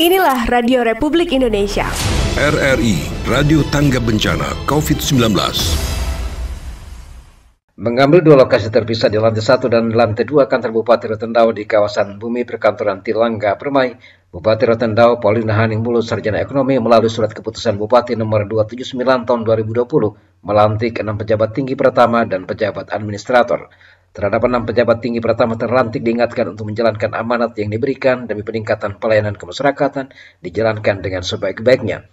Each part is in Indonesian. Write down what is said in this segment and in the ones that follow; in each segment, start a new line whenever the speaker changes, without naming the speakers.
Inilah Radio Republik Indonesia.
RRI, Radio Tangga Bencana COVID-19. Mengambil dua lokasi terpisah di lantai 1 dan lantai 2 kantor Bupati Rotendao di kawasan Bumi Perkantoran Tilangga, Permai, Bupati Rotendao Paulina Haning Mulus, Sarjana Ekonomi, melalui surat keputusan Bupati nomor 279 tahun 2020 melantik 6 pejabat tinggi pertama dan pejabat administrator. Terhadap 6 pejabat tinggi pertama terlantik diingatkan untuk menjalankan amanat yang diberikan demi peningkatan pelayanan kemasyarakatan dijalankan dengan sebaik-baiknya.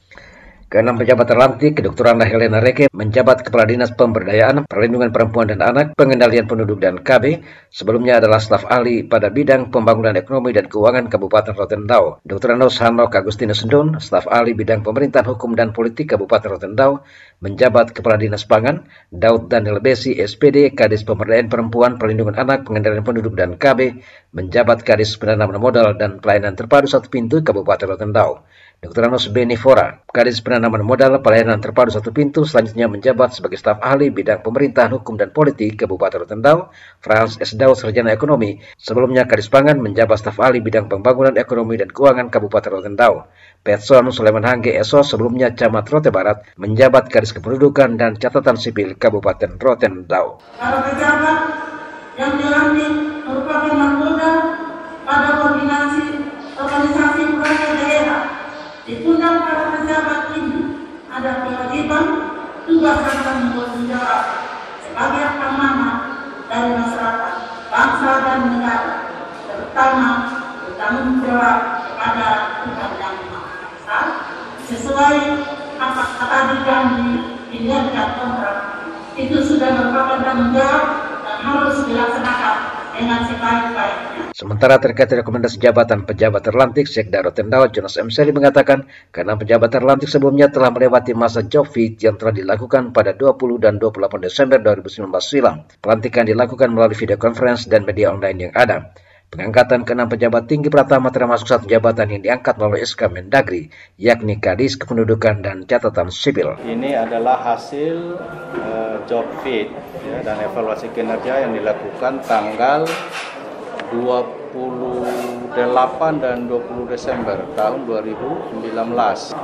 Keenam pejabat terlantik, Dr. Anda Helena Reke menjabat Kepala Dinas Pemberdayaan, Perlindungan Perempuan dan Anak, Pengendalian Penduduk dan KB. Sebelumnya adalah staf ahli pada bidang pembangunan ekonomi dan keuangan Kabupaten Rotendao. Dr. Andos Hanok Agustinus Sendun, staf ahli bidang pemerintahan hukum dan politik Kabupaten Rotendao, menjabat Kepala Dinas Pangan. Daud Daniel Besi, SPD, Kadis Pemberdayaan Perempuan, Perlindungan Anak, Pengendalian Penduduk dan KB, menjabat Kadis Penanaman Modal dan Pelayanan Terpadu Satu Pintu Kabupaten Rotendao. Dr. Anos Beni Fora, Kadis Penanaman Modal, Pelayanan Terpadu Satu Pintu, selanjutnya menjabat sebagai staf ahli bidang pemerintahan hukum dan politik Kabupaten Rotendao. Frans S. Daud, Sarjana Ekonomi, sebelumnya Kadis Pangan, menjabat staf ahli bidang pembangunan ekonomi dan keuangan Kabupaten Rotendao. Petson Sulaiman Hangge SO, sebelumnya Camat Rote Barat, menjabat Kadis Kependudukan dan Catatan Sipil Kabupaten Rotendao.
Para pejabat yang dilantik merupakan mahkota pada koordinasi organisasi perangkat daerah. Diundang para pejabat ini ada kewajiban tugas dan tanggung jawab sebagai amanah dari masyarakat, bangsa dan negara, terutama bertanggung jawab kepada Tuhan Yang Maha Esa sesuai apa kata dijanji dilihatkan kontrak. Itu sudah merupakan tanggung jawab dan harus dilaksanakan dengan sebaik-baiknya.
Sementara terkait rekomendasi jabatan pejabat terlantik, Sekda Rotendao Jonas M. Seli mengatakan karena pejabat terlantik sebelumnya telah melewati masa job fit yang telah dilakukan pada 20 dan 28 Desember 2019 silam. Pelantikan dilakukan melalui video conference dan media online yang ada. Pengangkatan ke-6 pejabat tinggi pertama termasuk satu jabatan yang diangkat melalui SK Mendagri, yakni Kadis Kependudukan dan Catatan Sipil.
Ini adalah hasil job fit ya, dan evaluasi kinerja yang dilakukan tanggal 28 dan 20 Desember tahun 2019.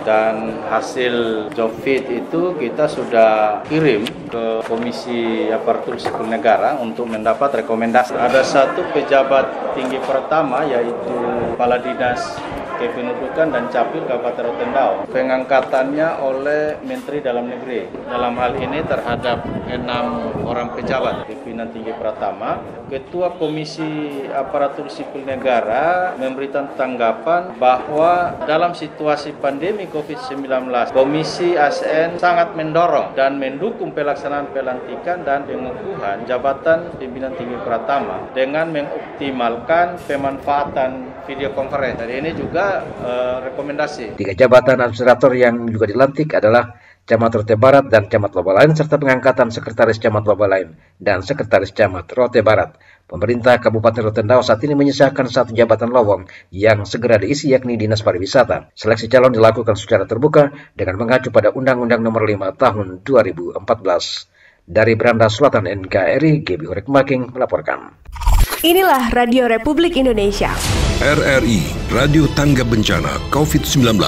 Dan hasil job fit itu kita sudah kirim ke Komisi Aparatur Sipil Negara untuk mendapat rekomendasi. Ada satu pejabat tinggi pertama yaitu Kepala Dinas Kependudukan dan Capil Kabupaten Rotendao. Pengangkatannya oleh Menteri Dalam Negeri. Dalam hal ini terhadap 6 orang pejabat pimpinan tinggi pertama, Ketua Komisi Aparatur Sipil Negara memberikan tanggapan bahwa dalam situasi pandemi COVID-19, Komisi ASN sangat mendorong dan mendukung pelaksanaan pelantikan dan pengukuhan jabatan pimpinan tinggi pertama dengan mengoptimalkan pemanfaatan video conference. Dan ini juga rekomendasi.
3 jabatan administrator yang juga dilantik adalah Camat Rote Barat dan Camat Lobalain serta pengangkatan Sekretaris Camat Lobalain dan Sekretaris Camat Rote Barat. Pemerintah Kabupaten Rotendao saat ini menyisakan 1 jabatan lowong yang segera diisi yakni Dinas Pariwisata. Seleksi calon dilakukan secara terbuka dengan mengacu pada Undang-Undang Nomor 5 Tahun 2014. Dari Beranda Selatan NKRI, GB Horek Making melaporkan.
Inilah Radio Republik Indonesia.
RRI, Radio Tangga Bencana COVID-19.